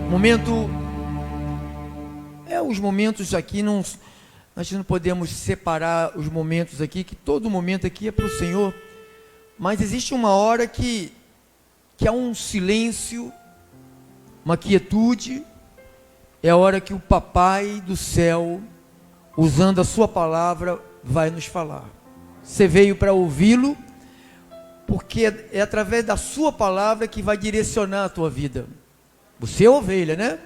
Momento, os momentos aqui, nós não podemos separar os momentos aqui, que todo momento aqui é para o Senhor, mas existe uma hora que há um silêncio, uma quietude, é a hora que o Papai do céu, usando a sua palavra, vai nos falar. Você veio para ouvi-lo, porque é através da sua palavra que vai direcionar a tua vida. Você é ovelha, né?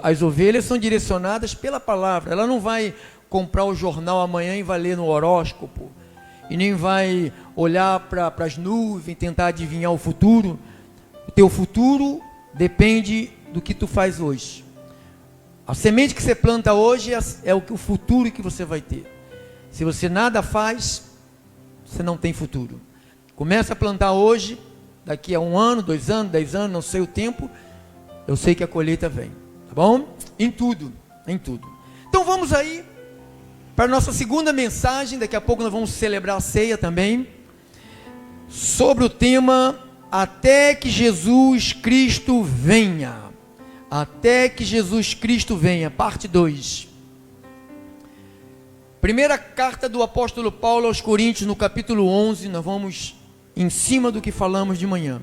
As ovelhas são direcionadas pela palavra. Ela não vai comprar o jornal amanhã e vai ler no horóscopo, e nem vai olhar para as nuvens, tentar adivinhar o futuro. O teu futuro depende do que tu faz hoje. A semente que você planta hoje é o futuro que você vai ter. Se você nada faz, você não tem futuro. Começa a plantar hoje, daqui a 1 ano, 2 anos, 10 anos, não sei o tempo, eu sei que a colheita vem, tá bom? Em tudo, em tudo. Então vamos aí para a nossa segunda mensagem. Daqui a pouco nós vamos celebrar a ceia também, sobre o tema Até que Jesus Cristo venha. Até que Jesus Cristo venha, parte 2. Primeira carta do apóstolo Paulo aos Coríntios, no capítulo 11, nós vamos em cima do que falamos de manhã.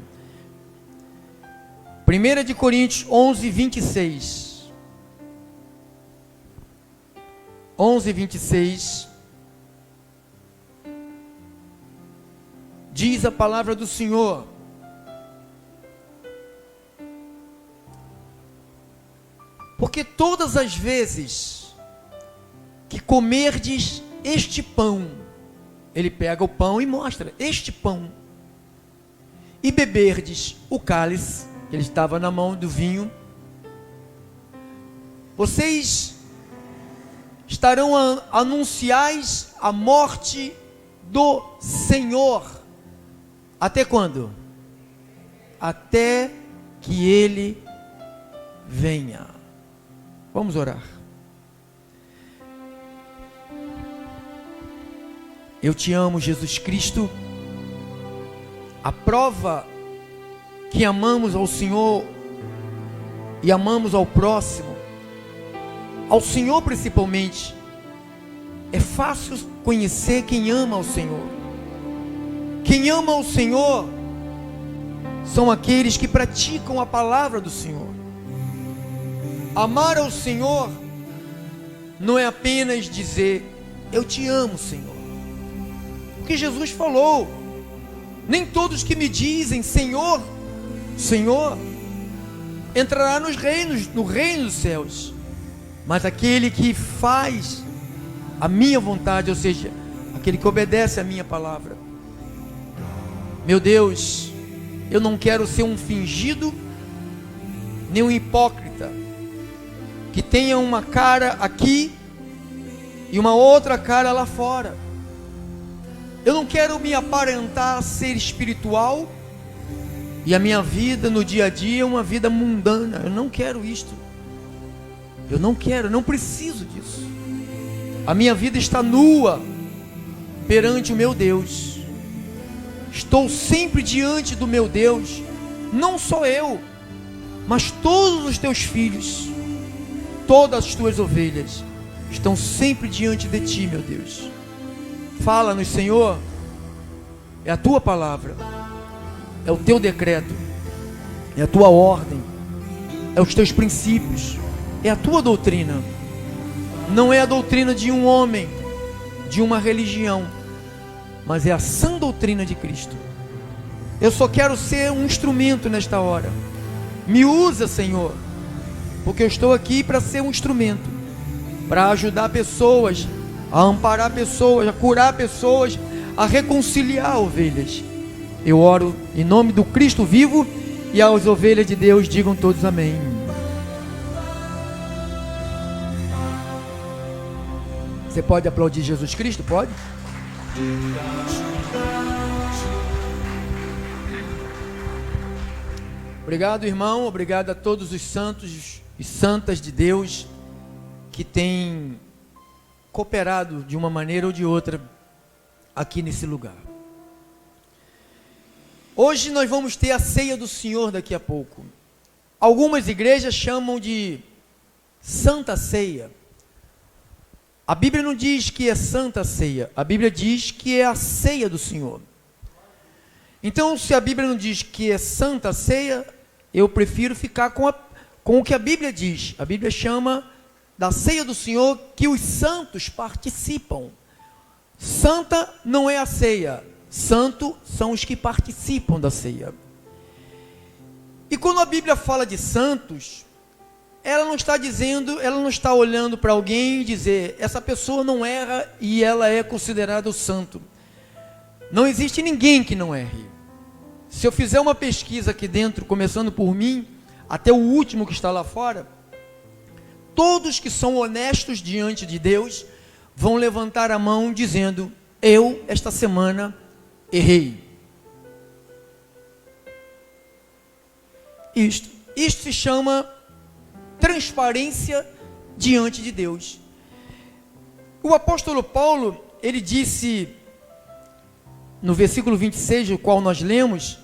1 de Coríntios 11, 26. 11, 26. Diz a palavra do Senhor: porque todas as vezes que comerdes este pão, ele pega o pão e mostra, este pão, e beberdes o cálice, que ele estava na mão do vinho, vocês estarão anunciais a morte do Senhor. Até quando? Até que ele venha. Vamos orar. Eu te amo, Jesus Cristo. A prova que amamos ao Senhor e amamos ao próximo, ao Senhor principalmente, é fácil conhecer quem ama ao Senhor. Quem ama ao Senhor são aqueles que praticam a palavra do Senhor. Amar ao Senhor não é apenas dizer eu te amo, Senhor, porque Jesus falou: nem todos que me dizem Senhor, Senhor, entrará no reino dos céus, mas aquele que faz a minha vontade, ou seja, aquele que obedece a minha palavra. Meu Deus, eu não quero ser um fingido, nem um hipócrita, que tenha uma cara aqui e uma outra cara lá fora. Eu não quero me aparentar ser espiritual e a minha vida no dia a dia é uma vida mundana. Eu não quero isto. Eu não quero, não preciso disso. A minha vida está nua perante o meu Deus. Estou sempre diante do meu Deus. Não só eu, mas todos os teus filhos, todas as tuas ovelhas estão sempre diante de ti, meu Deus. Fala-nos, Senhor. É a tua palavra, é o teu decreto, é a tua ordem, é os teus princípios, é a tua doutrina. Não é a doutrina de um homem, de uma religião, mas é a sã doutrina de Cristo. Eu só quero ser um instrumento nesta hora. Me usa, Senhor, porque eu estou aqui para ser um instrumento, para ajudar pessoas, a amparar pessoas, a curar pessoas, a reconciliar ovelhas. Eu oro em nome do Cristo vivo, e as ovelhas de Deus digam todos amém. Você pode aplaudir Jesus Cristo? Pode? Obrigado, irmão. Obrigado a todos os santos e santas de Deus que têm cooperado de uma maneira ou de outra aqui nesse lugar. Hoje nós vamos ter a ceia do Senhor daqui a pouco. algumas igrejas chamam de Santa Ceia. A Bíblia não diz que é Santa Ceia, a Bíblia diz que é a ceia do Senhor. Então, se a Bíblia não diz que é Santa Ceia, eu prefiro ficar com o que a Bíblia diz. A Bíblia chama da ceia do Senhor que os santos participam. Santa não é a ceia, santo são os que participam da ceia. E quando a Bíblia fala de santos, ela não está dizendo, ela não está olhando para alguém e dizer, essa pessoa não erra e ela é considerada o santo. Não existe ninguém que não erre. Se eu fizer uma pesquisa aqui dentro, começando por mim, até o último que está lá fora, todos que são honestos diante de Deus, vão levantar a mão dizendo, eu, esta semana, errei. Isto se chama transparência diante de Deus. O apóstolo Paulo, ele disse, no versículo 26, o qual nós lemos,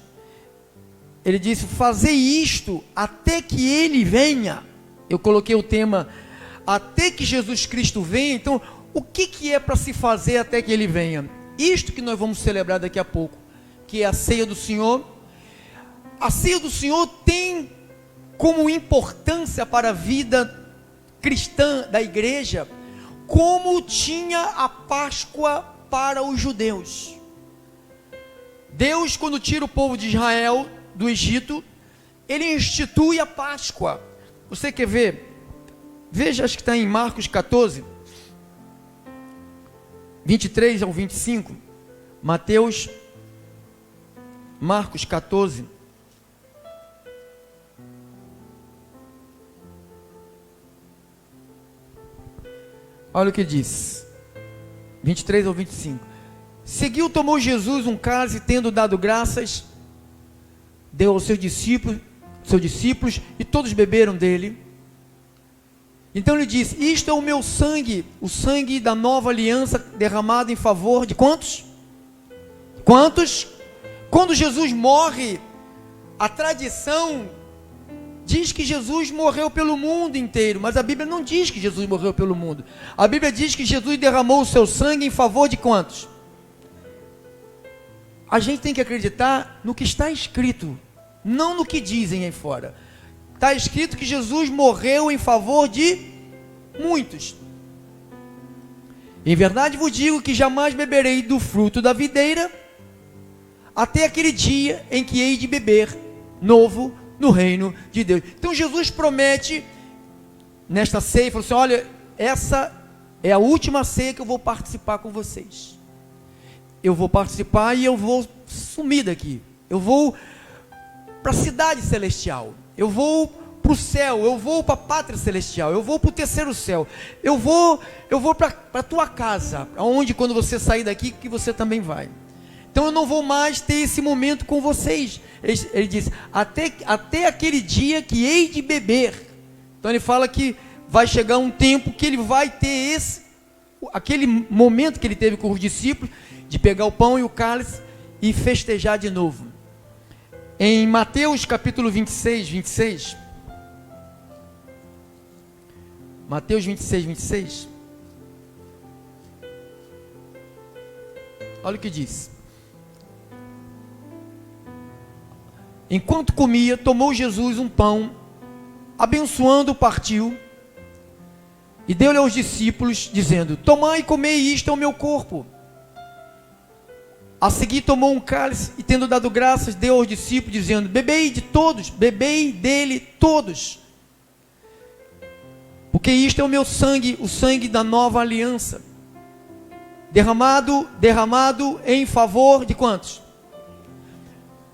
ele disse, fazei isto até que ele venha. Eu coloquei o tema, até que Jesus Cristo venha. Então, o que é para se fazer até que ele venha? Isto que nós vamos celebrar daqui a pouco, que é a ceia do Senhor. A ceia do Senhor tem como importância para a vida cristã da igreja, como tinha a Páscoa para os judeus. Deus, quando tira o povo de Israel do Egito, ele institui a Páscoa. Você quer ver? Veja, acho que está em Marcos 14, 23 ao 25. Marcos 14. Olha o que diz, 23 ao 25. Seguiu, tomou Jesus um cálice, tendo dado graças, deu aos seus discípulos, e todos beberam dele. Então ele disse, isto é o meu sangue, o sangue da nova aliança, derramado em favor de quantos? Quantos? Quando Jesus morre, a tradição diz que Jesus morreu pelo mundo inteiro, mas a Bíblia não diz que Jesus morreu pelo mundo. A Bíblia diz que Jesus derramou o seu sangue em favor de quantos? A gente tem que acreditar no que está escrito, não no que dizem aí fora. Está escrito que Jesus morreu em favor de muitos. Em verdade vos digo que jamais beberei do fruto da videira, até aquele dia em que hei de beber novo no reino de Deus. Então Jesus promete nesta ceia, falou assim, olha, essa é a última ceia que eu vou participar com vocês. Eu vou participar e eu vou sumir daqui. Eu vou para a cidade celestial. Eu vou para o céu. Eu vou para a pátria celestial. Eu vou para o terceiro céu. Eu vou para a tua casa, onde quando você sair daqui, que você também vai. Então eu não vou mais ter esse momento com vocês. Ele diz, até aquele dia que hei de beber. Então ele fala que vai chegar um tempo que ele vai ter aquele momento que ele teve com os discípulos, de pegar o pão e o cálice e festejar de novo. Em Mateus capítulo 26. Mateus 26. Olha o que diz. Enquanto comia, tomou Jesus um pão, abençoando, partiu, e deu-lhe aos discípulos, dizendo, tomai e comei, isto é o meu corpo. A seguir tomou um cálice, e tendo dado graças, deu aos discípulos, dizendo, bebei de todos, bebei dele todos, porque isto é o meu sangue, o sangue da nova aliança, derramado em favor de quantos?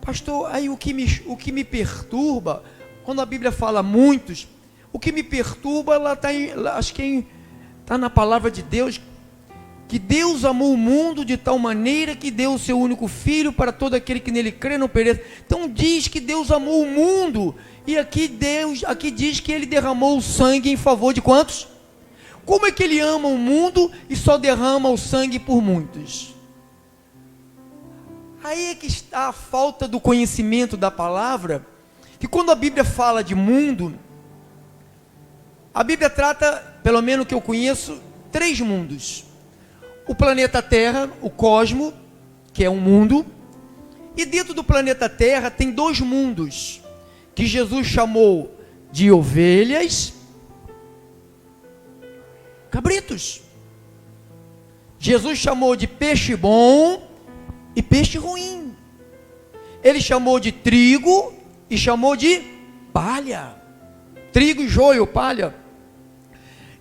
Pastor, aí o que me perturba, quando a Bíblia fala muitos, o que me perturba, acho que está na palavra de Deus, que Deus amou o mundo de tal maneira que deu o seu único filho para todo aquele que nele crê não pereça. Então diz que Deus amou o mundo, e aqui diz que ele derramou o sangue em favor de quantos? Como é que ele ama o mundo e só derrama o sangue por muitos? Aí é que está a falta do conhecimento da palavra, que quando a Bíblia fala de mundo, a Bíblia trata, pelo menos que eu conheço, 3 mundos. O planeta Terra, o cosmo, que é um mundo, e dentro do planeta Terra tem 2 mundos, que Jesus chamou de ovelhas, cabritos. Jesus chamou de peixe bom e peixe ruim. Ele chamou de trigo e chamou de palha. Trigo e joio, palha.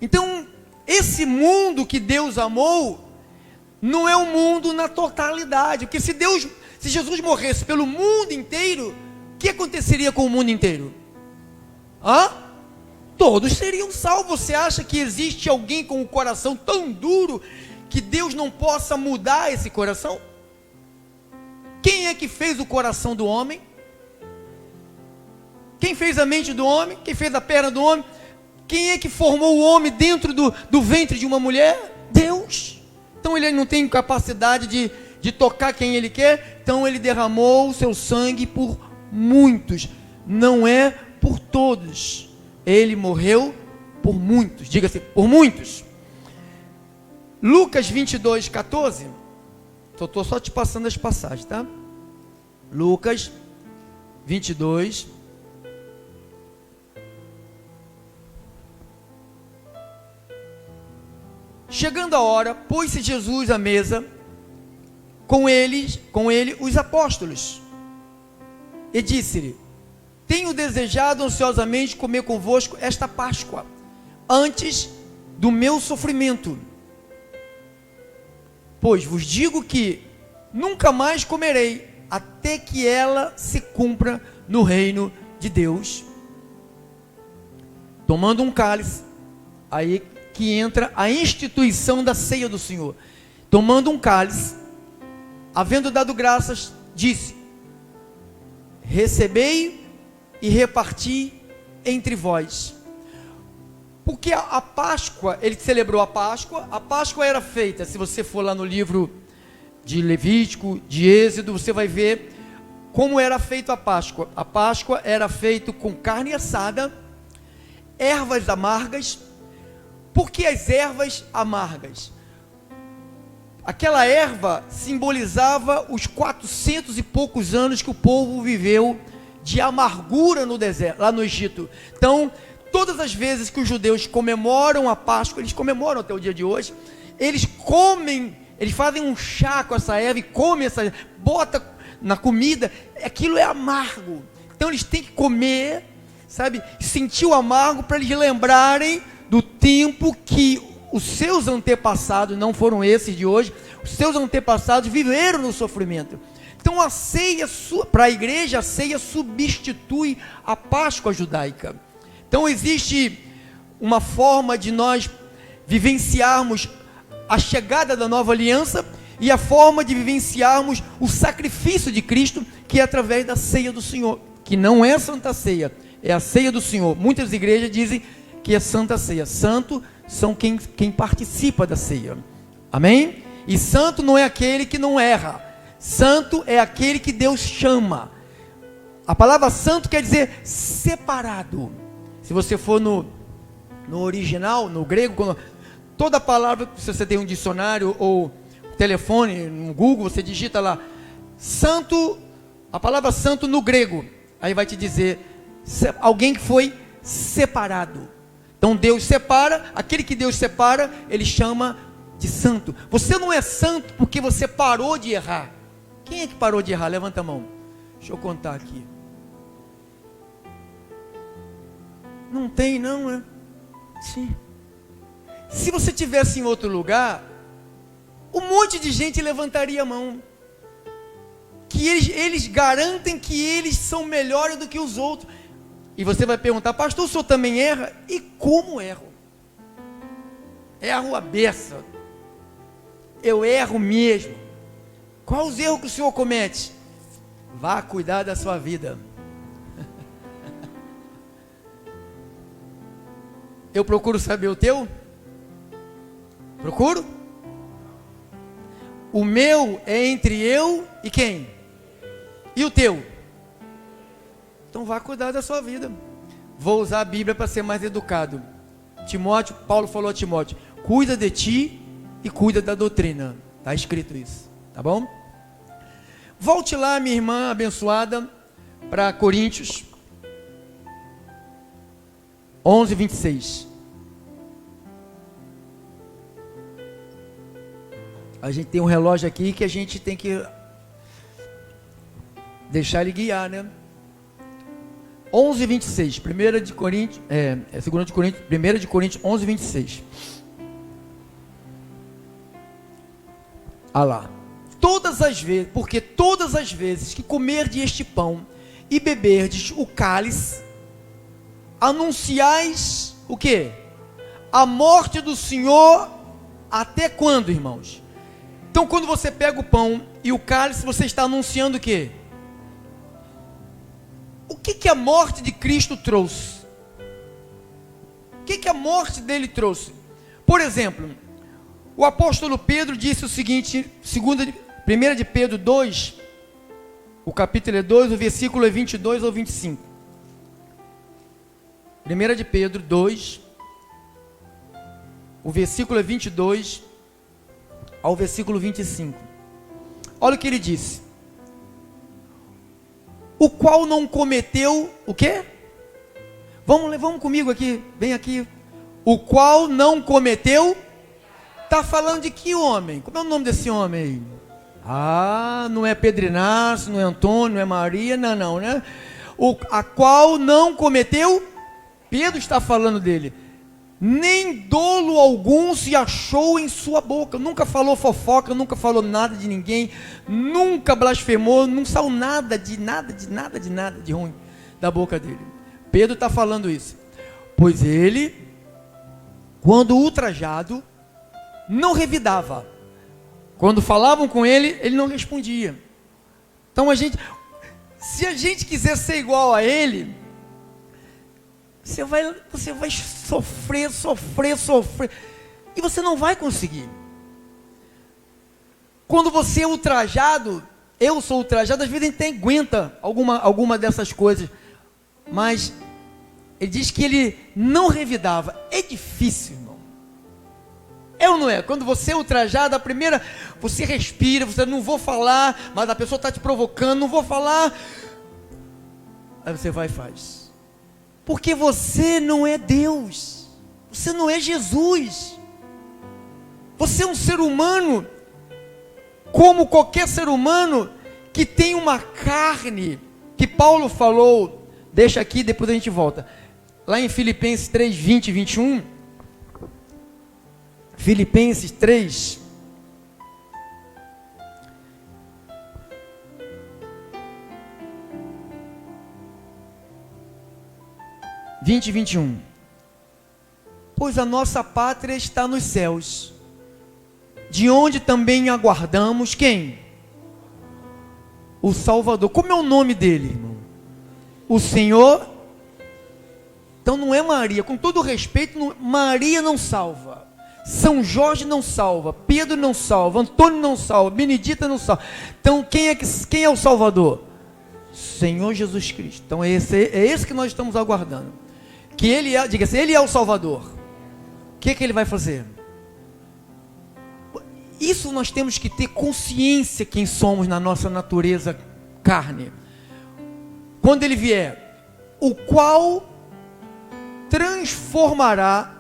Então, esse mundo que Deus amou, não é um mundo na totalidade. Porque se Jesus morresse pelo mundo inteiro, o que aconteceria com o mundo inteiro? Todos seriam salvos. Você acha que existe alguém com o coração tão duro que Deus não possa mudar esse coração? Quem é que fez o coração do homem? Quem fez a mente do homem? Quem fez a perna do homem? Quem é que formou o homem dentro do ventre de uma mulher? Deus. Então ele não tem capacidade de tocar quem ele quer. Então ele derramou o seu sangue por muitos, não é por todos. Ele morreu por muitos, diga-se, por muitos. Lucas 22, 14, estou só te passando as passagens, tá? Lucas 22, chegando a hora, pôs-se Jesus à mesa, com ele os apóstolos, e disse-lhe: tenho desejado ansiosamente comer convosco esta Páscoa, antes do meu sofrimento. Pois vos digo que nunca mais comerei, até que ela se cumpra no reino de Deus. Tomando um cálice, aí que entra a instituição da ceia do Senhor. Tomando um cálice, havendo dado graças, disse: recebei e reparti entre vós. Porque a Páscoa, ele celebrou a Páscoa era feita, se você for lá no livro de Levítico, de Êxodo, você vai ver como era feita a Páscoa. A Páscoa era feita com carne assada, ervas amargas. Por que as ervas amargas? Aquela erva simbolizava os 400 e poucos anos que o povo viveu de amargura no deserto, lá no Egito. Então, todas as vezes que os judeus comemoram a Páscoa, eles comemoram até o dia de hoje, eles comem, eles fazem um chá com essa erva e comem essa erva, bota na comida, aquilo é amargo. Então eles têm que comer, sabe, sentir o amargo para eles lembrarem do tempo que os seus antepassados, não foram esses de hoje, os seus antepassados viveram no sofrimento. Então a ceia, para a igreja, a ceia substitui a Páscoa judaica. Então existe uma forma de nós vivenciarmos a chegada da nova aliança e a forma de vivenciarmos o sacrifício de Cristo, que é através da ceia do Senhor, que não é Santa Ceia, é a ceia do Senhor. Muitas igrejas dizem que é Santa Ceia. Santo são quem participa da ceia. Amém? E santo não é aquele que não erra. Santo é aquele que Deus chama. A palavra santo quer dizer separado. Se você for no original, no grego, toda palavra, se você tem um dicionário ou telefone, no Google, você digita lá, santo, a palavra santo no grego, aí vai te dizer, alguém que foi separado. Então Deus separa, aquele que Deus separa, Ele chama de santo. Você não é santo porque você parou de errar. Quem é que parou de errar? Levanta a mão. Deixa eu contar aqui. Não tem não, né? Sim. Se você estivesse em outro lugar, um monte de gente levantaria a mão. Que eles garantem que eles são melhores do que os outros. E você vai perguntar, pastor, o senhor também erra? E como erro? Erro a beça. Eu erro mesmo. Qual os erros que o senhor comete? Vá cuidar da sua vida. Eu procuro saber o teu? Procuro? O meu é entre eu e quem? E o teu? Então vá cuidar da sua vida. Vou usar a Bíblia para ser mais educado. Timóteo, Paulo falou a Timóteo: cuida de ti e cuida da doutrina. Está escrito isso, tá bom? Volte lá, minha irmã abençoada, para Coríntios 11, 26. A gente tem um relógio aqui que a gente tem que deixar ele guiar, né? 11, 26. 1 de Coríntios, 2 de Coríntios, 1 de Coríntios 11, 26. Ah lá. Todas as vezes, porque todas as vezes que comerdes este pão e beberdes o cálice, anunciais o quê? A morte do Senhor até quando, irmãos? Então, quando você pega o pão e o cálice, você está anunciando o quê? O que a morte de Cristo trouxe? O que a morte dele trouxe? Por exemplo, o apóstolo Pedro disse o seguinte, 1 de Pedro 2, o capítulo é 2, o versículo é 22 ao 25. 1 de Pedro 2, o versículo é 22 ao versículo 25. Olha o que ele disse: o qual não cometeu o quê? Vamos comigo aqui, vem aqui. O qual não cometeu. Está falando de que homem? Como é o nome desse homem aí? Ah, não é Pedro Inácio, não é Antônio, não é Maria, não, né? A qual não cometeu, Pedro está falando dele, nem dolo algum se achou em sua boca, nunca falou fofoca, nunca falou nada de ninguém, nunca blasfemou, não saiu nada de ruim da boca dele. Pedro está falando isso, pois ele, quando ultrajado, não revidava. Quando falavam com ele, ele não respondia. Então se a gente quiser ser igual a ele, você vai sofrer, e você não vai conseguir. Quando você é ultrajado, eu sou ultrajado, às vezes a gente até aguenta alguma dessas coisas, mas ele diz que ele não revidava. É difícil, irmão. É ou não é? Quando você é ultrajado, a primeira, você respira, você não vou falar, mas a pessoa está te provocando, não vou falar. Aí você vai e faz. Porque você não é Deus. Você não é Jesus. Você é um ser humano, como qualquer ser humano, que tem uma carne, que Paulo falou, deixa aqui, depois a gente volta. Lá em Filipenses 3, 20 e 21... Filipenses 3, e 21. Pois a nossa pátria está nos céus, de onde também aguardamos quem? O Salvador. Como é o nome dele, irmão? O Senhor. Então não é Maria, com todo respeito, Maria não salva. São Jorge não salva, Pedro não salva, Antônio não salva, Benedita não salva. Então quem é o Salvador? Senhor Jesus Cristo. Então é esse que nós estamos aguardando. Que ele é, diga assim, ele é o Salvador. O que ele vai fazer? Isso nós temos que ter consciência quem somos na nossa natureza carne. Quando ele vier, o qual transformará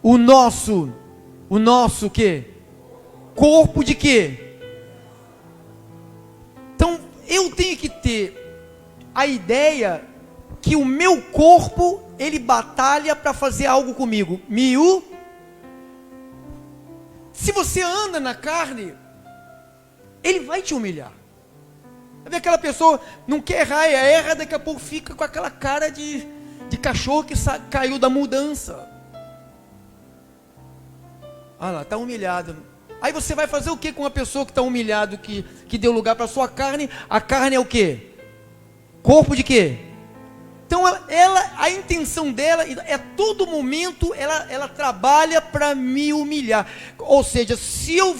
o nosso quê? Corpo de quê? Então, eu tenho que ter a ideia que o meu corpo, ele batalha para fazer algo comigo. Se você anda na carne, ele vai te humilhar. Sabe aquela pessoa, não quer errar, erra, daqui a pouco fica com aquela cara de cachorro que caiu da mudança. Ah lá, está humilhado. Aí você vai fazer o que com uma pessoa que está humilhado, que deu lugar para a sua carne? A carne é o quê? Corpo de quê? Então a intenção dela é todo momento, ela trabalha para me humilhar. Ou seja, se eu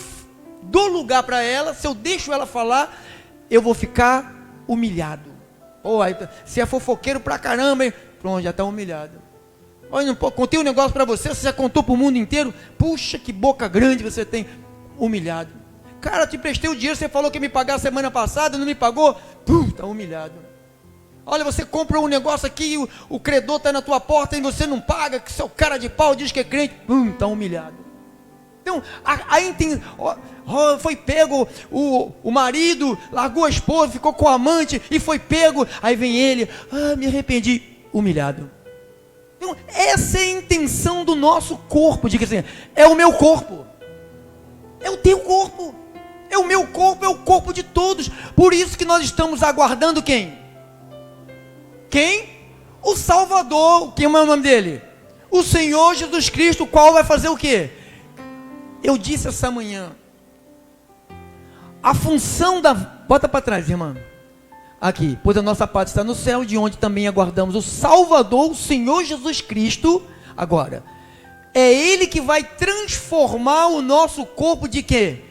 dou lugar para ela, se eu deixo ela falar, eu vou ficar humilhado. Pô, aí, você é fofoqueiro pra caramba, hein? Pronto, já está humilhado. Olha, não, pô, contei um negócio para você, você já contou para o mundo inteiro. Puxa, que boca grande você tem. Humilhado. Cara, te prestei o dinheiro, você falou que ia me pagar semana passada, não me pagou. Está humilhado. Olha, você comprou um negócio aqui, o credor está na tua porta e você não paga, que seu cara de pau diz que é crente. Está humilhado. Então, aí tem, foi pego o marido, largou a esposa, ficou com o amante e foi pego. Aí vem ele, me arrependi, humilhado. Então, essa é a intenção do nosso corpo. Diga assim, é o meu corpo, é o teu corpo, é o meu corpo, é o corpo de todos. Por isso que nós estamos aguardando quem? Quem? O Salvador. Quem é o nome dele? O Senhor Jesus Cristo, o qual vai fazer o quê? Eu disse essa manhã, a função da... Bota para trás, irmã. Aqui, pois a nossa pátria está no céu, de onde também aguardamos o Salvador, o Senhor Jesus Cristo. Agora, é Ele que vai transformar o nosso corpo de quê?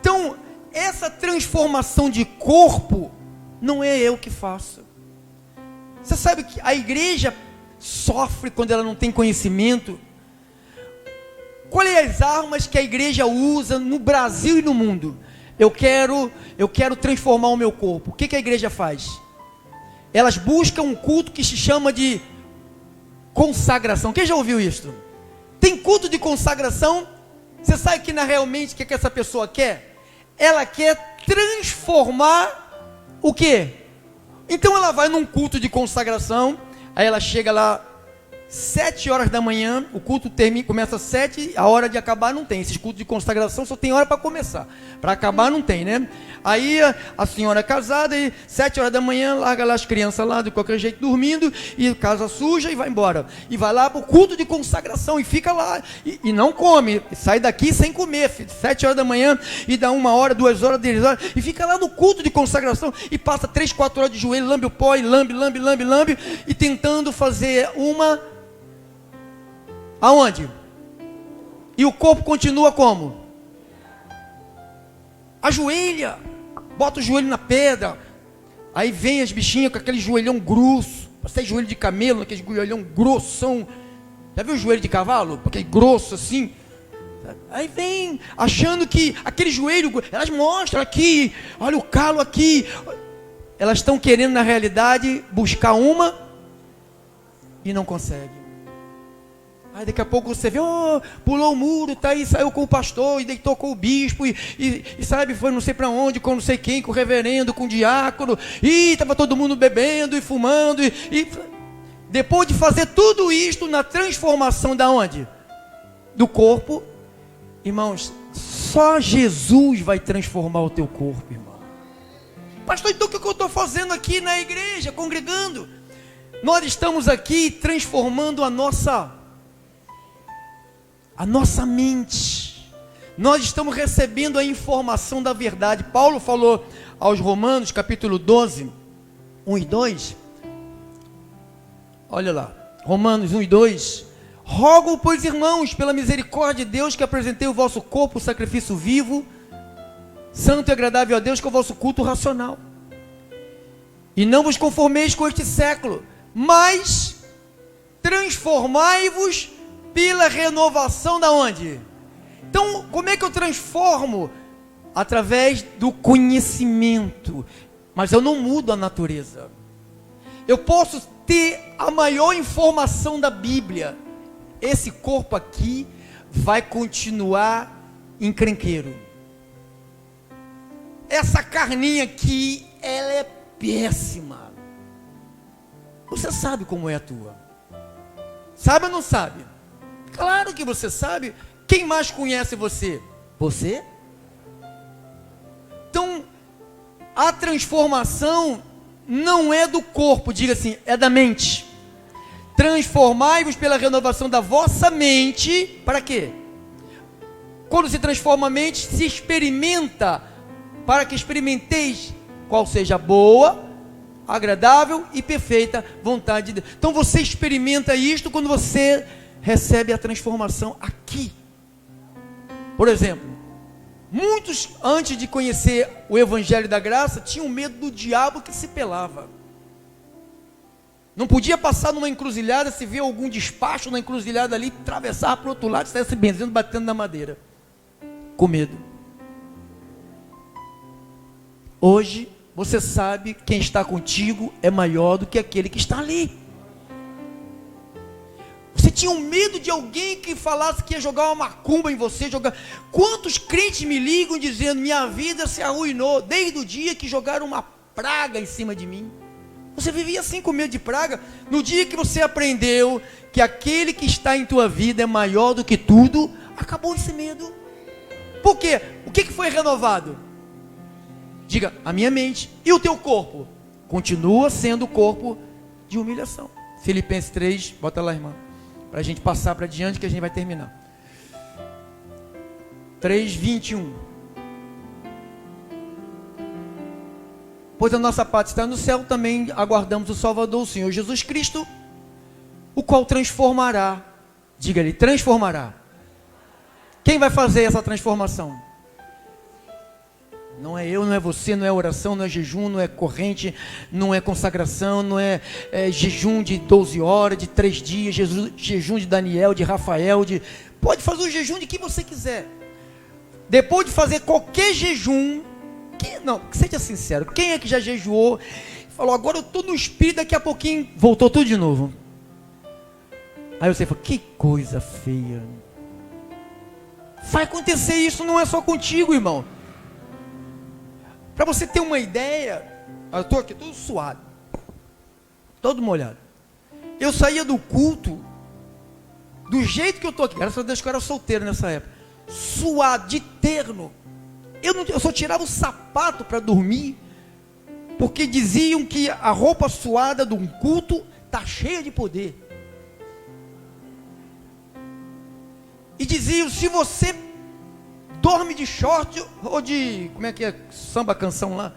Então, essa transformação de corpo, não é eu que faço. Você sabe que a igreja sofre quando ela não tem conhecimento. Quais as armas que a igreja usa no Brasil e no mundo? Eu quero transformar o meu corpo. O que a igreja faz? Elas buscam um culto que se chama de consagração. Quem já ouviu isso? Tem culto de consagração. Você sabe que realmente o que essa pessoa quer? Ela quer transformar o quê? Então ela vai num culto de consagração. Aí ela chega lá 7 horas da manhã, o culto começa às 7, a hora de acabar não tem. Esses cultos de consagração só tem hora para começar, para acabar não tem, né? Aí a senhora é casada e 7 horas da manhã larga lá as crianças lá de qualquer jeito dormindo, e casa suja e vai embora, e vai lá para o culto de consagração e fica lá, e não come, sai daqui sem comer, 7 horas da manhã, e dá 1 hora, 2 horas, 3 horas, e fica lá no culto de consagração, e passa 3, 4 horas de joelho, lambe o pó, e lambe, e tentando fazer uma... Aonde? E o corpo continua como? Ajoelha, bota o joelho na pedra. Aí vem as bichinhas com aquele joelhão grosso, parece joelho de camelo, aquele joelhão grossão. Já viu o joelho de cavalo? Aquele grosso assim. Aí vem achando que aquele joelho, elas mostram aqui, olha o calo aqui. Elas estão querendo na realidade buscar uma e não conseguem. Aí daqui a pouco você vê, pulou o muro, tá aí, saiu com o pastor, e deitou com o bispo, e sabe, foi não sei para onde, com não sei quem, com o reverendo, com o diácono, e estava todo mundo bebendo e fumando, e depois de fazer tudo isto na transformação da onde? Do corpo, irmãos, só Jesus vai transformar o teu corpo, irmão. Pastor, então o que eu estou fazendo aqui na igreja, congregando? Nós estamos aqui transformando a nossa mente. Nós estamos recebendo a informação da verdade. Paulo falou aos Romanos, capítulo 12, 1 e 2. Olha lá, Romanos 1 e 2. Rogo, pois, irmãos, pela misericórdia de Deus, que apresentei o vosso corpo sacrifício vivo, santo e agradável a Deus, que é o vosso culto racional. E não vos conformeis com este século, mas transformai-vos pela renovação da onde? Então, como é que eu transformo? Através do conhecimento. Mas eu não mudo a natureza. Eu posso ter a maior informação da Bíblia. Esse corpo aqui vai continuar encrenqueiro. Essa carninha aqui, ela é péssima. Você sabe como é a tua? Sabe ou não sabe? Claro que você sabe. Quem mais conhece você? Você? Então, a transformação não é do corpo, diga assim, é da mente. Transformai-vos pela renovação da vossa mente. Para quê? Quando se transforma a mente, se experimenta, para que experimenteis qual seja a boa, agradável e perfeita vontade de Deus. Então você experimenta isto quando você recebe a transformação aqui. Por exemplo, muitos antes de conhecer o Evangelho da Graça tinham medo do diabo que se pelava. Não podia passar numa encruzilhada, se vê algum despacho na encruzilhada ali, atravessar para o outro lado e sair se benzendo, batendo na madeira. Com medo. Hoje, você sabe que quem está contigo é maior do que aquele que está ali. Você tinha um medo de alguém que falasse que ia jogar uma macumba em você, jogar. Quantos crentes me ligam dizendo, minha vida se arruinou, desde o dia que jogaram uma praga em cima de mim. Você vivia assim com medo de praga. No dia que você aprendeu que aquele que está em tua vida é maior do que tudo, acabou esse medo. Por quê? O que foi renovado? Diga, a minha mente. E o teu corpo? Continua sendo o corpo de humilhação. Filipenses 3, bota lá, irmã, para a gente passar para diante que a gente vai terminar. 3:21. Pois a nossa pátria está no céu, também aguardamos o Salvador, o Senhor Jesus Cristo, o qual transformará. Diga-lhe, transformará. Quem vai fazer essa transformação? Não é eu, não é você, não é oração, não é jejum, não é corrente, não é consagração, não é jejum de 12 horas, de 3 dias, jejum de Daniel, de Rafael, pode fazer o jejum de que você quiser. Depois de fazer qualquer jejum, seja sincero, quem é que já jejuou e falou, agora eu estou no espírito, daqui a pouquinho voltou tudo de novo? Aí você fala, que coisa feia. Vai acontecer isso, não é só contigo, irmão. Para você ter uma ideia, eu estou aqui todo suado, todo molhado. Eu saía do culto, do jeito que eu estou aqui, graças a Deus que eu era solteiro nessa época, suado, de terno. Eu só tirava o sapato para dormir, porque diziam que a roupa suada de um culto está cheia de poder. E diziam, se você dorme de short ou de, como é que é, samba canção lá,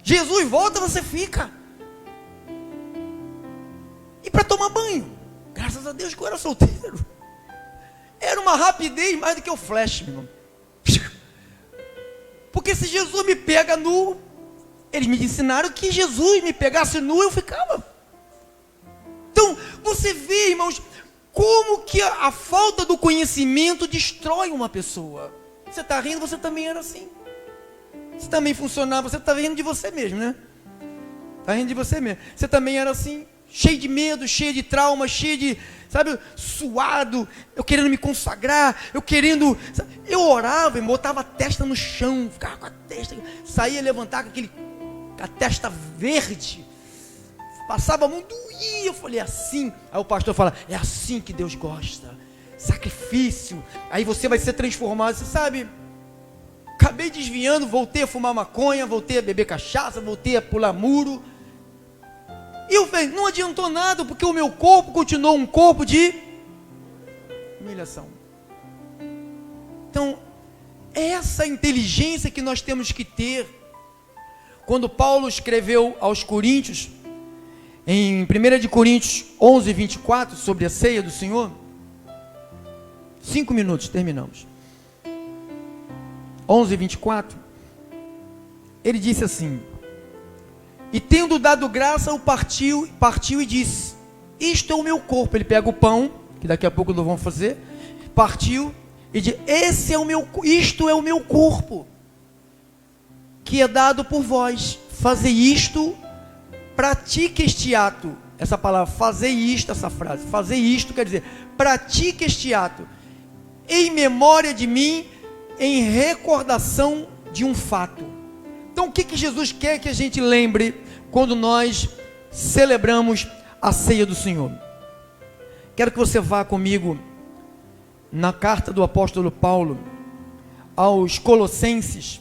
Jesus volta, você fica. E para tomar banho, graças a Deus que eu era solteiro, era uma rapidez mais do que o flash, meu irmão. Porque se Jesus me pega nu, eles me ensinaram que Jesus me pegasse nu, eu ficava. Então, você vê, irmãos, como que a falta do conhecimento destrói uma pessoa. Você está rindo, você também era assim. Você também funcionava, você está rindo de você mesmo, né? Está rindo de você mesmo. Você também era assim, cheio de medo, cheio de trauma, cheio de, sabe, suado, eu querendo me consagrar, eu orava e botava a testa no chão, ficava com a testa, saía levantar com a testa verde, passava a mão, doía, eu falei, é assim, aí o pastor fala, é assim que Deus gosta, sacrifício, aí você vai ser transformado, você sabe, acabei desviando, voltei a fumar maconha, voltei a beber cachaça, voltei a pular muro, e eu falei, não adiantou nada, porque o meu corpo continuou um corpo de humilhação. Então, essa inteligência que nós temos que ter. Quando Paulo escreveu aos Coríntios, em 1 de Coríntios 11, 24, sobre a ceia do Senhor, 5 minutos, terminamos. 11, 24, ele disse assim, e tendo dado graça, o partiu e disse, isto é o meu corpo. Ele pega o pão, que daqui a pouco nós vamos fazer, partiu e disse, isto é o meu corpo, que é dado por vós, fazei isto, pratique este ato. Essa palavra, fazei isto, essa frase, fazei isto, quer dizer, pratique este ato, em memória de mim, em recordação de um fato. Então o que Jesus quer que a gente lembre quando nós celebramos a ceia do Senhor? Quero que você vá comigo na carta do apóstolo Paulo aos Colossenses,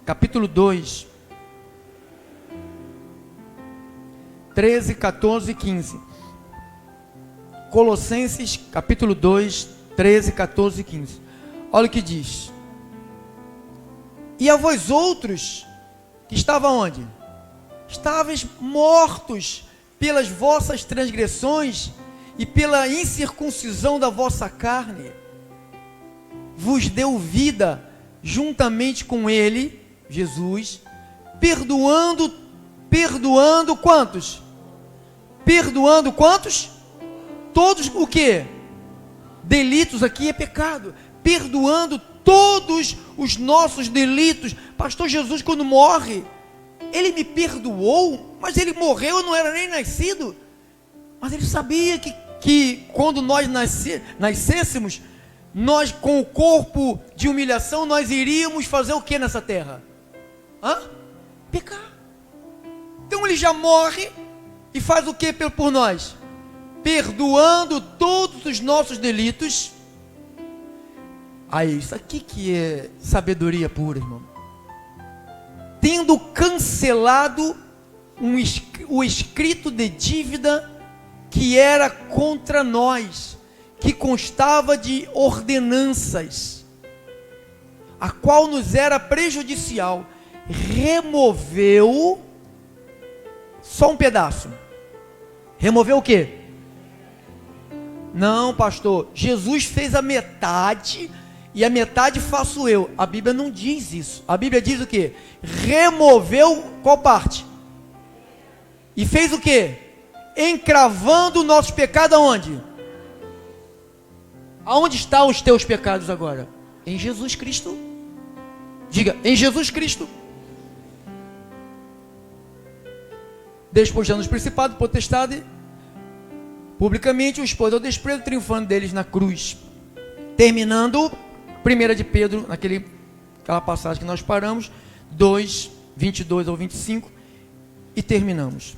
capítulo 2, 13, 14 e 15. Colossenses, capítulo 2, 13, 14 e 15. Olha o que diz. E a vós outros, que estavam onde? Estáveis mortos pelas vossas transgressões e pela incircuncisão da vossa carne, vos deu vida juntamente com ele, Jesus, perdoando perdoando quantos? Perdoando quantos? Todos o quê? Delitos aqui é pecado. Perdoando todos os nossos delitos. Pastor, Jesus quando morre, ele me perdoou, mas ele morreu, eu não era nem nascido. Mas ele sabia que quando nós nascêssemos, nós com o corpo de humilhação, nós iríamos fazer o que nessa terra? Pecar. Então ele já morre e faz o que por nós? Perdoando todos os nossos delitos. Aí, isso aqui que é sabedoria pura, irmão. Tendo cancelado o escrito de dívida que era contra nós, que constava de ordenanças, a qual nos era prejudicial, removeu, só um pedaço, removeu o quê? Não, pastor, Jesus fez a metade, e a metade faço eu. A Bíblia não diz isso. A Bíblia diz o quê? Removeu qual parte? E fez o quê? Encravando nossos pecados aonde? Aonde estão os teus pecados agora? Em Jesus Cristo. Diga, em Jesus Cristo. Despojando os principados, potestade, publicamente o expôs ao desprezo, triunfando deles na cruz. Terminando, 1 de Pedro, aquela passagem que nós paramos, 2, 22 ao 25, e terminamos.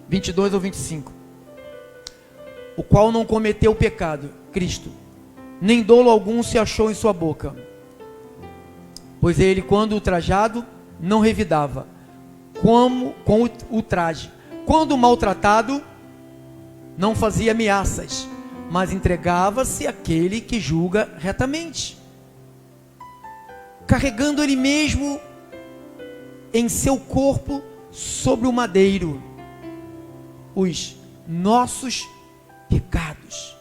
(22 ao 25). O qual não cometeu pecado, Cristo, nem dolo algum se achou em sua boca. Pois ele, quando ultrajado, não revidava, como com o traje. Quando maltratado, não fazia ameaças, mas entregava-se àquele que julga retamente, carregando ele mesmo em seu corpo sobre o madeiro os nossos pecados,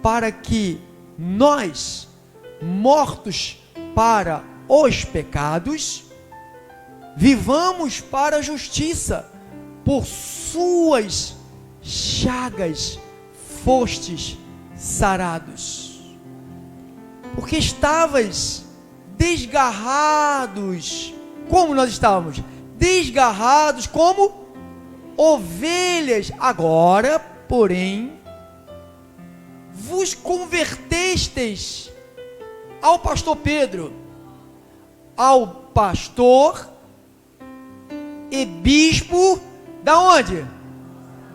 para que nós, mortos para os pecados, vivamos para a justiça. Por suas chagas fostes sarados, porque estavas desgarrados. Como nós estávamos? Desgarrados como ovelhas. Agora, porém, vos convertestes ao pastor Pedro, ao pastor e bispo, da onde?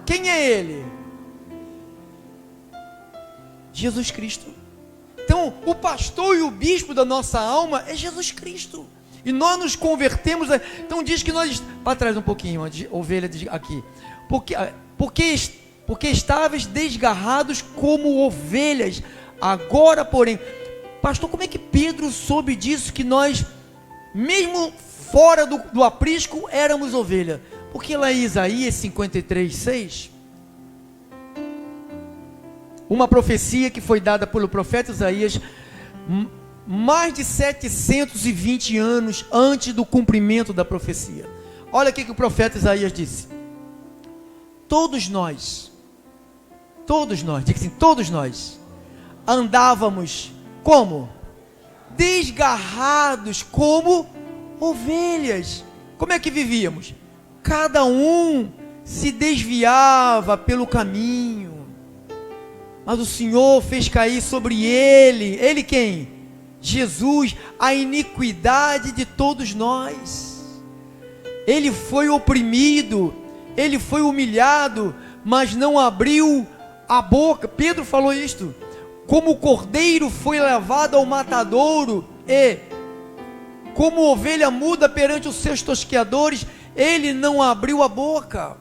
Quem é ele? Jesus Cristo. Então, o pastor e o bispo da nossa alma é Jesus Cristo. E nós nos convertemos. Então diz que nós, para trás um pouquinho, ovelha aqui. Porque estáveis desgarrados como ovelhas. Agora, porém, pastor, como é que Pedro soube disso, que nós, mesmo fora do aprisco, éramos ovelha? Porque lá em Isaías 53:6, uma profecia que foi dada pelo profeta Isaías, mais de 720 anos antes do cumprimento da profecia. Olha o que o profeta Isaías disse: todos nós, diga assim, todos nós andávamos como? Desgarrados como ovelhas. Como é que vivíamos? Cada um se desviava pelo caminho, mas o Senhor fez cair sobre ele quem? Jesus, a iniquidade de todos nós. Ele foi oprimido, ele foi humilhado, mas não abriu a boca. Pedro falou isto: como o cordeiro foi levado ao matadouro, e como ovelha muda perante os seus tosqueadores, ele não abriu a boca.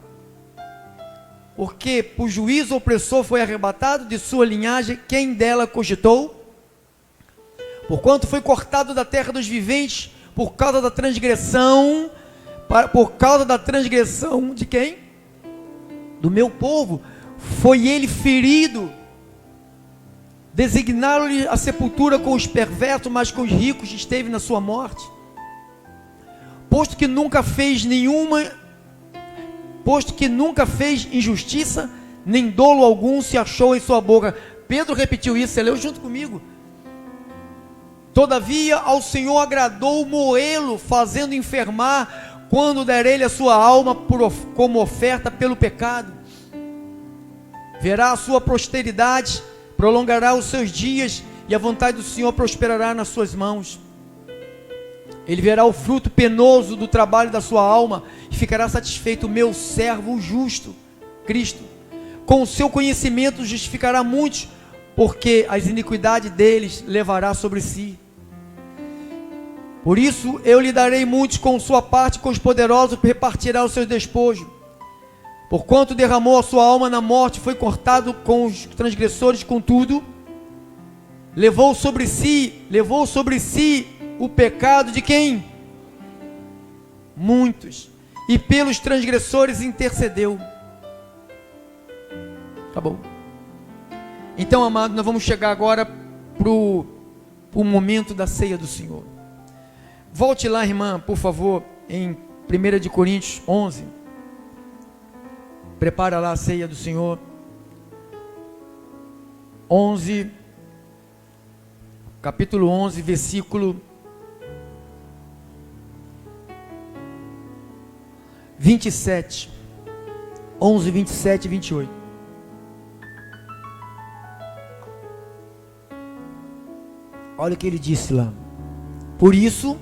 Porque por juízo opressor foi arrebatado de sua linhagem, quem dela cogitou? Porquanto foi cortado da terra dos viventes, por causa da transgressão, de quem? Do meu povo, foi ele ferido, Designaram-lhe a sepultura com os perversos, mas com os ricos esteve na sua morte. Posto que nunca fez injustiça, nem dolo algum se achou em sua boca. Pedro repetiu isso, você leu junto comigo. Todavia ao Senhor agradou moê-lo, fazendo enfermar, quando der ele a sua alma como oferta pelo pecado. Verá a sua posteridade, prolongará os seus dias, e a vontade do Senhor prosperará nas suas mãos. Ele verá o fruto penoso do trabalho da sua alma, e ficará satisfeito o meu servo, o justo, Cristo. Com o seu conhecimento justificará muitos, porque as iniquidades deles levará sobre si. Por isso eu lhe darei muitos com sua parte, com os poderosos repartirá os seus despojos. Porquanto derramou a sua alma na morte, foi cortado com os transgressores, contudo, levou sobre si o pecado de quem? Muitos. E pelos transgressores intercedeu. Acabou. Então, amado, nós vamos chegar agora para o momento da ceia do Senhor. Volte lá, irmã, por favor, em 1 de Coríntios 11. Prepara lá a ceia do Senhor. 11, capítulo 11, versículo 27. 11, 27 e 28. Olha o que ele disse lá. Por isso,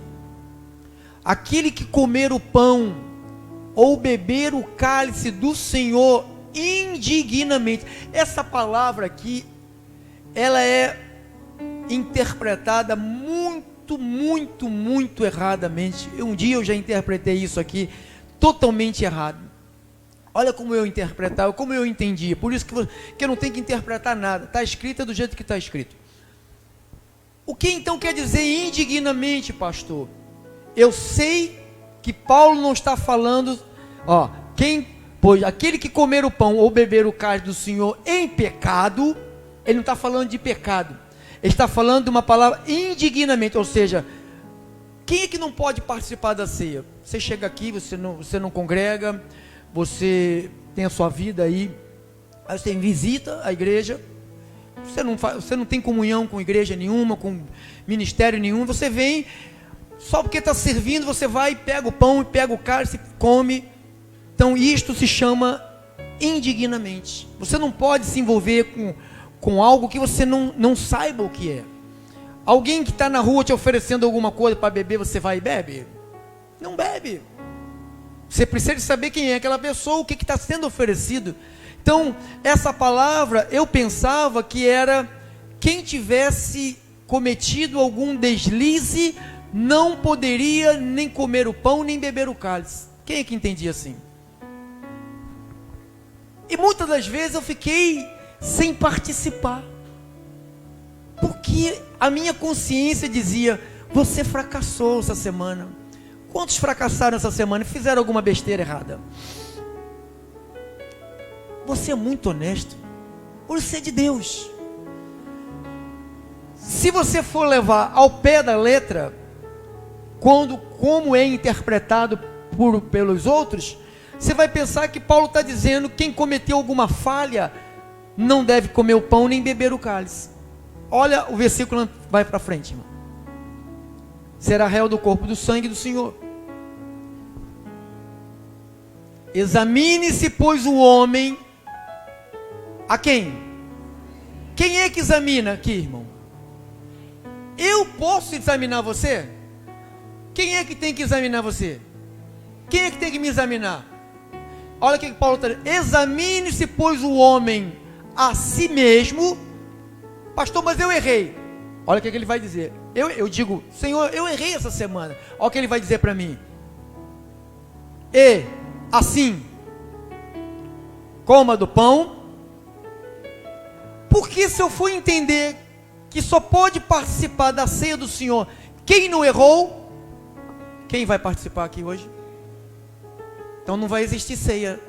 aquele que comer o pão ou beber o cálice do Senhor indignamente. Essa palavra aqui, ela é interpretada muito erradamente. Um dia eu já interpretei isso aqui totalmente errado. Olha como eu interpretava, como eu entendia. Por isso que eu não tenho que interpretar nada. Está escrito do jeito que está escrito. O que então quer dizer indignamente, pastor? Eu sei que Paulo não está falando, pois aquele que comer o pão ou beber o cálice do Senhor em pecado, ele não está falando de pecado, ele está falando de uma palavra indignamente, ou seja, quem é que não pode participar da ceia? Você chega aqui, você não congrega, você tem a sua vida aí você tem visita à igreja, você não tem comunhão com igreja nenhuma, com ministério nenhum, você vem, só porque está servindo, você vai e pega o pão, e pega o cálice, come. Então isto se chama indignamente. Você não pode se envolver com algo que você não saiba o que é. Alguém que está na rua te oferecendo alguma coisa para beber, você vai e bebe? Não bebe. Você precisa saber quem é aquela pessoa, o que está sendo oferecido. Então, essa palavra, eu pensava que era quem tivesse cometido algum deslize, não poderia nem comer o pão, nem beber o cálice. Quem é que entendia assim? E muitas das vezes eu fiquei sem participar, porque a minha consciência dizia, você fracassou essa semana. Quantos fracassaram essa semana e fizeram alguma besteira errada? Você é muito honesto, por ser de Deus. Se você for levar ao pé da letra, como é interpretado pelos outros, você vai pensar que Paulo está dizendo que quem cometeu alguma falha não deve comer o pão nem beber o cálice. Olha o versículo, vai para frente, irmão. Será réu do corpo do sangue do Senhor. Examine-se, pois, o homem. A quem? Quem é que examina aqui, irmão? Eu posso examinar você? Quem é que tem que examinar você? Quem é que tem que me examinar? Olha o que Paulo está dizendo. Examine-se, pois, o homem a si mesmo. Pastor, mas eu errei. Olha o que ele vai dizer. Eu digo, Senhor, eu errei essa semana. Olha o que ele vai dizer para mim. E assim, coma do pão. Porque se eu for entender que só pode participar da ceia do Senhor quem não errou, quem vai participar aqui hoje? Então não vai existir ceia.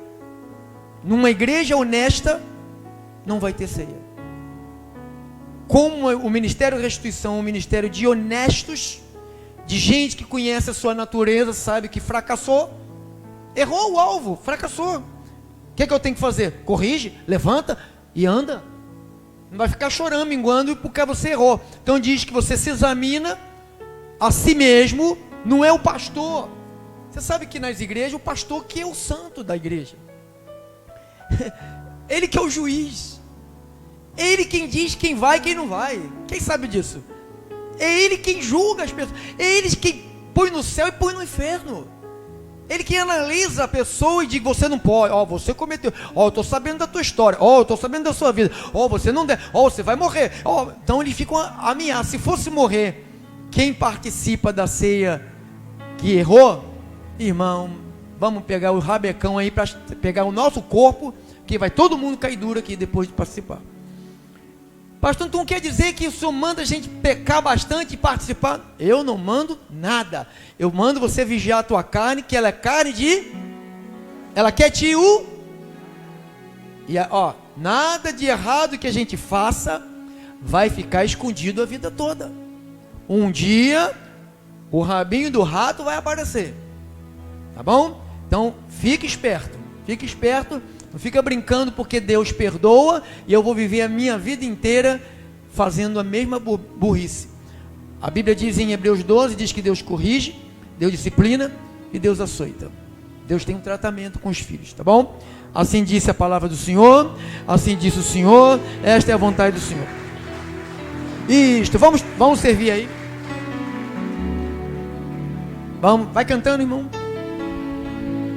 Numa igreja honesta, não vai ter ceia. como o Ministério Restituição é um ministério de honestos, de gente que conhece a sua natureza, sabe que fracassou, errou o alvo, fracassou. O que é que eu tenho que fazer? Corrige, levanta e anda. Não vai ficar chorando, minguando porque você errou. Então diz que você se examina a si mesmo, não é o pastor. Você sabe que nas igrejas, o pastor que é o santo da igreja. Ele que é o juiz. É ele quem diz quem vai e quem não vai. Quem sabe disso? É ele quem julga as pessoas. É ele quem põe no céu e põe no inferno. Ele que analisa a pessoa e diz: você não pode, ó, você cometeu, ó, eu estou sabendo da tua história, ó, eu estou sabendo da sua vida, ó, você não deve, ó, você vai morrer, ó. Então ele fica ameaçado. Se fosse morrer quem participa da ceia que errou, irmão, vamos pegar o rabecão aí para pegar o nosso corpo, que vai todo mundo cair duro aqui depois de participar. Pastor, então quer dizer que o senhor manda a gente pecar bastante e participar? Eu não mando nada. Eu mando você vigiar a tua carne, que ela é carne de... ela quer te E ó, nada de errado que a gente faça vai ficar escondido a vida toda. Um dia, o rabinho do rato vai aparecer. Tá bom? Então, fique esperto. Fique esperto. Não fica brincando porque Deus perdoa e eu vou viver a minha vida inteira fazendo a mesma burrice. A Bíblia diz em Hebreus 12, diz que Deus corrige, Deus disciplina e Deus açoita. Deus tem um tratamento com os filhos, tá bom? Assim disse a palavra do Senhor, assim disse o Senhor, esta é a vontade do Senhor. Isto, vamos servir aí. Vamos, vai cantando, irmão.